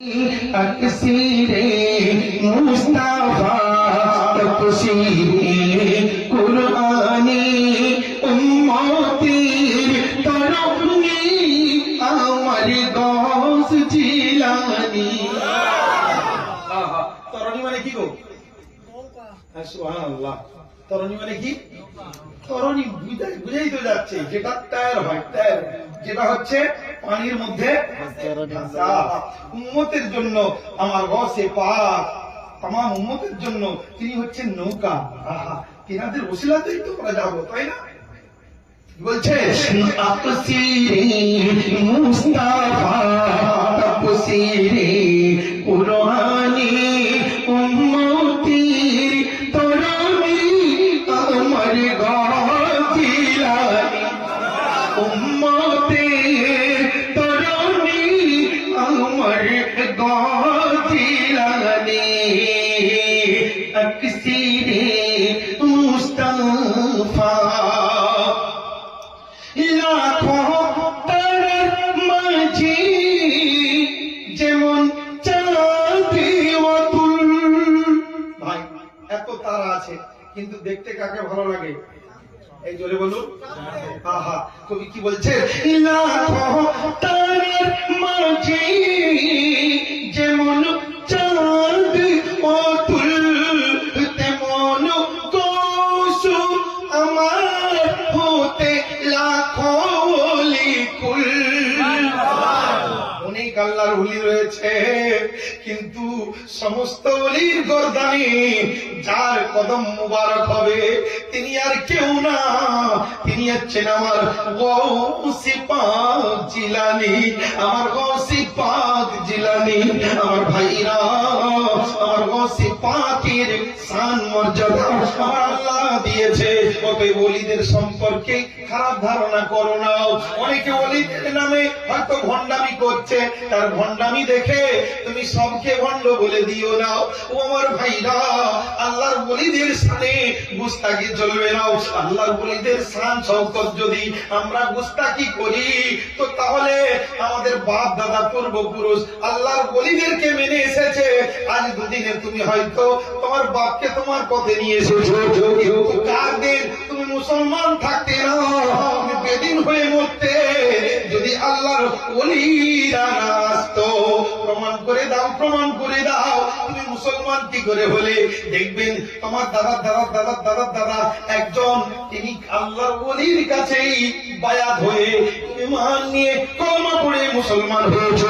अक्सीरे मुस्ताफा तफसीरे कुरानी उम्मतीर तरफनी আমার গস জিলানি। তরণী মানে কি গো? সুবহানাল্লাহ। তরণী মানে কি? তরণী বুঝাই তো যাচ্ছে যেটা টায়ার হয়, টায়ার যেটা হচ্ছে পানির মধ্যে উম্মতের জন্য আমার গসে পাক তামাম উম্মতের জন্য তিনি হচ্ছেন নৌকা। তিনাদের ওসিলাতেই তো আমরা যাবো, তাই না? বলছে তাফসীরে মুস্তাফা তাফসীরে কুরআনি উম্মতির তরণী আমার গজিলানি উম্মতের তরণী আমার গজিলানি তাফসীরে মুস্তাফা যেমন ভাই এত তারা আছে কিন্তু দেখতে কাকে ভালো লাগে? এই জোরে বলুন। আহা, কবি কি বলছে? তারার মাঝে যেমন চাঁদ অতুল তেমন কৌশু আমার হতে লাখো লিকুল। অনেক আল্লাহর ওলি রয়েছে কিন্তু সমস্ত ওলির গর্দানে যার কদম মুবারক হবে তিনি আর কেউ না, তিনি হচ্ছেন আমার গৌসে পাক জিলানী। আমার গৌসে পাক জিলানী। আমার ভাইরা, আমার গৌসে পাকের শান মর্যাদা আমার আল্লাহ দিয়েছে। অতএব ওলিদের সম্পর্কে খারাপ ধারণা করো না। অনেকে ওলিদের নামে হয়তো ভণ্ডামি করছে, তার ভণ্ডামি দেখে তুমি সবকে ভণ্ড বলে দিও না। ও আমার ভাইরা, আল্লাহর ওলিদের সাথে গুস্তাকি চলবে না। আল্লাহর ওলিদের শান শওকত যদি আমরা গুস্তাকি করি তো তাহলে আমাদের বাপ দাদা পূর্বপুরুষ আল্লাহর ওলিদেরকে মেনে এসেছে। আজ দুদিনে তুমি হয়তো তোমার বাপকে তোমার পথে নিয়ে এসেছো, কার দিন তুমি মুসলমান থাকতে না, তুমি বেদিন হয়ে মরতে যদি আল্লাহর ওলিরা না আসতো। প্রমাণ করে দাও, প্রমাণ করে দাও তুমি মুসলমান কি করে হলে। দেখবেন তোমার দাদা দাদা দাদা দাদা দাদা একজন তিনি আল্লাহর ওলির কাছেই বায়াত হয়ে ঈমান নিয়ে কলমা পড়ে মুসলমান হয়েছে।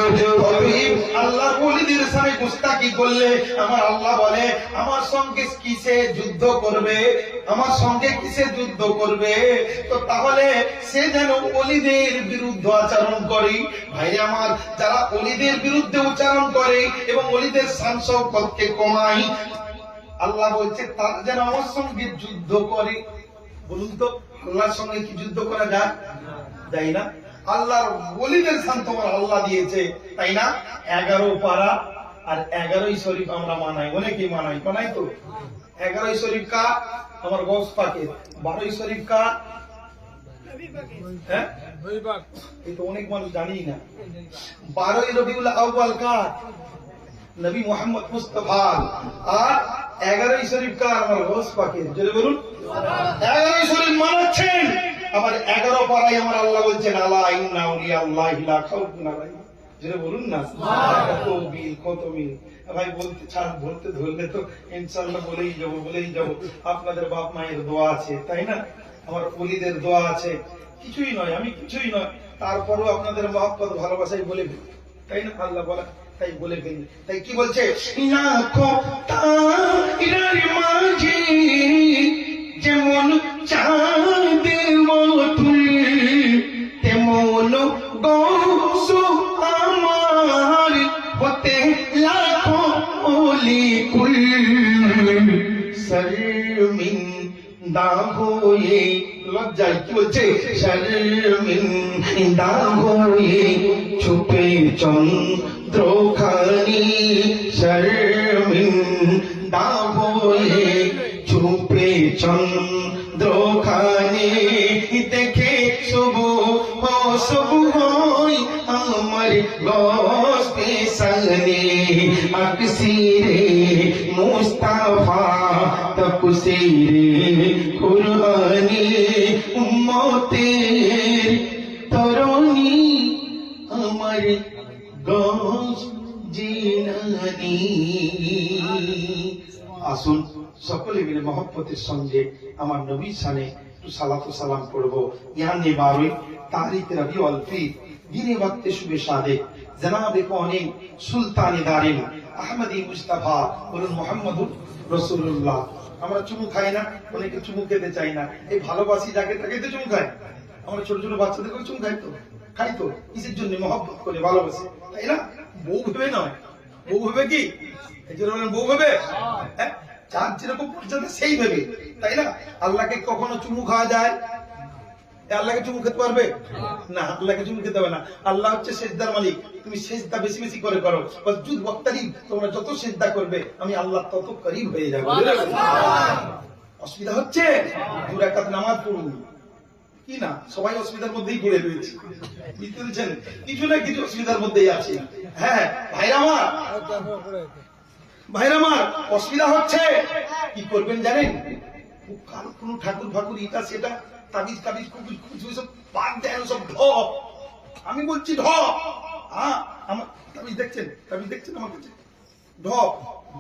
আল্লাহর ওলিদের সাথে গুস্তাকি করলে আমার আল্লাহ বলে আমার সঙ্গে কিসে যুদ্ধ করবে, আমার সঙ্গে কিসে যুদ্ধ করবে? তো তাহলে সে যেন ওলিদের বিরুদ্ধে আচরণ করে। ভাই আমার, যারা ওলিদের বিরুদ্ধে উচ্চারণ করে এবং ওলিদের শান শওকতকে কমায়, আল্লাহ বলছে তারা যেন আমার সঙ্গে যুদ্ধ করে। বলুন তো আল্লাহর সঙ্গে কি যুদ্ধ করা যায়? যায় না। আল্লাহর ওলিদের শান তোমার আল্লাহ দিয়েছে, তাই না? 11 পারা আর 11ই শরীফ আমরা মানাই, অনেকেই মানাই তো। 11ই শরীফ কার? আমার গৌস পাকের। 12ই শরীফ কার? হ্যাঁ, এই তো অনেক মানুষ জানি না। 12ই রবিউল আউয়াল কার? নবী মুহাম্মদ মুস্তাফা। আর 11ই শরীফ কার? আমার গৌস পাকের। জোরে বলুন। 11ই শরীফ মানাচ্ছেন, আবার 11 পারায় আমার আল্লাহ বলছেন আলা ইন্না আউলিয়াল্লাহি লা খাউফুন আলাইহিম। জোরে বলুন না। কত মিল ভাই বলতে চান, বলতে ধরলে তো ইনশাআল্লাহ বলেই যাবো। আপনাদের বাপ মায়ের দোয়া আছে, তাই না? আমার ওলিদের দোয়া আছে। কিছুই নয়, আমি কিছুই নয়, তারপরও আপনাদের মহব্বত ভালোবাসাই বলে ফেলি, তাই না? আল্লাহ বলা তাই বলে ফেলি। তাই কি বলছে? যেমন চাঁদের মতুল তেমন গৌসু আমার হতে লাখো লিকুল। শর্মিন্দা হয়ে লজ্জায় কি বলছে? শর্মিন্দা হয়ে ছুপে চন্দ্রখানি। শর্মিন্দা হয়ে ছুপে চন্দ্রখানি দেখে শুভ শুভ হয় আমার গস পেশানি। আকসিরে মুস্তাফা তফসিরে কুরআনি উম্মতের তরুণী আমার গজ জিনানি। আসুন সকলে মিলে মহব্বতের সঙ্গে আমার নবীর শানে একটু সালাত ও সালাম করবো। ইয়ানে 12 তারিখ রবিউল ফির দিনে ওয়াক্তে শুবে সাদেক জনাবে কওনেন সুলতানে দারিন আহমদি মুস্তাফা বলুন মুহাম্মদুর রাসূলুল্লাহ। আমরা চুমু খাই না, অনেকে চুমু খেতে চাই না, এই ভালোবাসি যাকে তাকে তো চুমু খায়। আমরা ছোট ছোট বাচ্চাদেরকে চুমু খাই তো কিসের জন্য? মহব্বত করে ভালোবাসে, তাই না? বউ ভেবে নয়, বউ ভেবে কি এই যে বলেন বউ ভেবে, হ্যাঁ যার যেরকম পর্যন্ত সেই ভেবে, তাই না? আল্লাহকে কখনো চুমু খাওয়া যায়? আল্লাহকে চুমু খেতে পারবে না? আল্লাহকে চুমু খেতে হবে না। আল্লাহ হচ্ছে সেজদার মালিক, তুমি সেজদা বেশি বেশি করে করো। ওয়াসজুদ ওয়াক্তারিব, তোমরা যত সেজদা করবে আমি আল্লাহ তত করিব হয়ে যাব। অসুবিধা হচ্ছে? 2 রাকাত নামাজ পড়ুন, কি না সবাই অসুবিধার মধ্যেই পড়ে রয়েছে, বুঝতে পেরেছেন? কিছু না কিছু অসুবিধার মধ্যেই আছে। হ্যাঁ ভাইরা আমার অসুবিধা হচ্ছে, কি করবেন জানেন? কোন ঠাকুর ফাকুর এটা সেটা তাবিজ তাবিজ কুকুর সব বাদ দেন, সব ঢপ। আমি বলছি ঢপ। হ্যাঁ আমার তাবিজ দেখছেন আমার কাছে ঢপ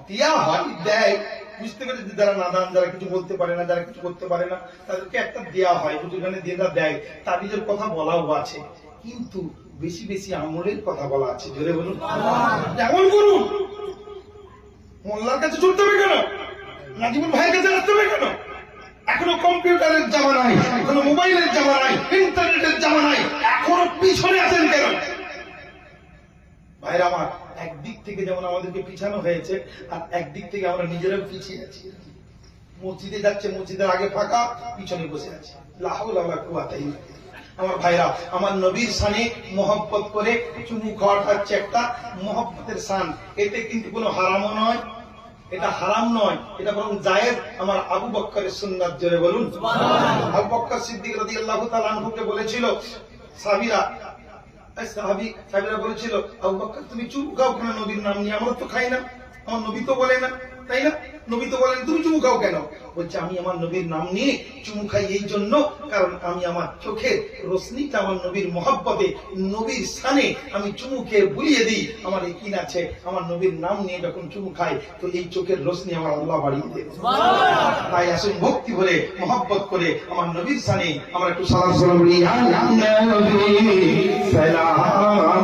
দেয়া হয়, দেয়, বুঝতে পেরেছি? যারা নাদান, যারা কিছু বলতে পারে না, যারা কিছু করতে পারে না, তাদেরকে একটা দেয়া হয়, দুটোখানে দিয়ে দেয়। তাবিজের কথা বলাও আছে, কিন্তু বেশি বেশি আমলের কথা বলা আছে। জোরে বলুন যেমন করুন। মোল্লার কাছে ছুটতে হবে কেন? নাজিমুল ভাইয়ের কাছে আসতে হবে কেন? এখনো কম্পিউটারের জামানায়, এখনো মোবাইলের জামানায়, ইন্টারনেটের জামানায় এখনো পিছনে আছেন কেন? ভাইরা আমার, একদিক থেকে যেমন আমাদেরকে পিছানো হয়েছে, আর একদিক থেকে আমরা নিজেরাও পিছিয়ে আছি। মসজিদে যাচ্ছে, মসজিদের আগে ফাঁকা, পিছনে বসে আছে। লা হাওলা ওয়ালা কুওয়াতা ইল্লা বিল্লাহ। আমার ভাইরা, আমার নবীর শানে মহব্বত করে চুমু খাওয়াটা হচ্ছে একটা মহব্বতের শান। এতে কিন্তু কোনো হারামও নয়, এটা হারাম নয়, এটা বরং জায়েজ। আমার আবু বকরের সুন্নাত। জোরে বলুন সুবহানাল্লাহ। আবু বকর সিদ্দিক রাদিয়াল্লাহু তাআলা আনহুকে বলেছিল সাহাবীরা বলেছিল, আবু বকর তুমি চুমু খাও কেন নবীর নাম নিয়ে? আমরা তো খাই না, আমার নবী তো বলে না, তাই না? নবী তো বলেন, তুমি চুমু খাও কেন? বলছে আমি আমার নবীর নাম নিয়ে চুমু খাই এই জন্য, কারণ আমি আমার চোখের রোশনিটা আমার নবীর মহব্বতে, নবীর শানে আমি চুমু খেয়ে ভুলিয়ে দিই আমার ইয়াকিন আছে, আমার নবীর নাম নিয়ে যখন চুমু খাই তো এই চোখের রোশনি আমার আল্লাহ বাড়িয়ে দেবে। তাই আসুন ভক্তি ভরে মহব্বত করে আমার নবীর শানে আমরা একটু সালাম সালাম বলি। ইয়া নবী সালাম